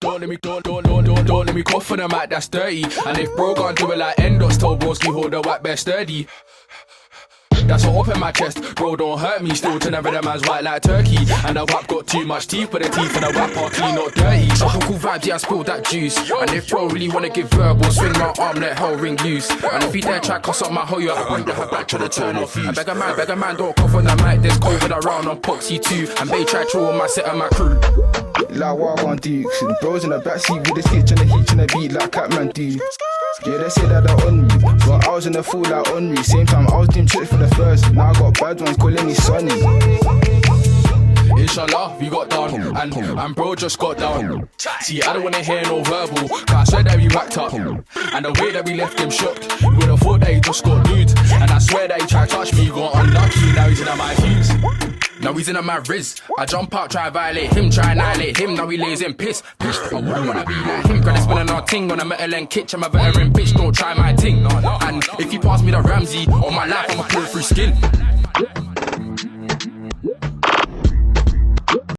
don't let me cough on the mic, that's dirty. And if bro can't do it like Endos, tell broski hold the whack best sturdy. That's all up in my chest, bro, don't hurt me. Still turn every man's white like turkey. And the whap got too much teeth, but the teeth and the whap are clean, not dirty. Tropical vibes, yeah, I spilled that juice. And if bro really wanna give verbal, swing my arm, let hell ring loose. And if he dare try cuss up my hoe, you I wonder her back to the turn off you. I beg a man, don't cough on the mic. There's COVID around on Poxy too. And they try troll on my set and my crew. Like what I want to, bros in the backseat with the stitch and the hitch and the beat like Catman do. Yeah, they say that they're on me, but I was in the fool like Henry. Same time I was doing tricks for the first. Now I got bad ones calling me Sonny. Inshallah, we got down, and bro just got down. See, I don't wanna hear no verbal, cause I swear that we whacked up. And the way that we left him shocked, you would've thought that he just got nude. And I swear that he tried to touch me, he got unlucky, now he's in my fuse. Now he's in my riz. I jump out, try violate him, try annihilate him. Now he lays in piss. I wouldn't wanna be like him. Granny spinning our ting on a metal and kitch. I'm a veteran bitch, don't try my ting. And if you pass me the Ramsey, on my life I'ma pull through skin.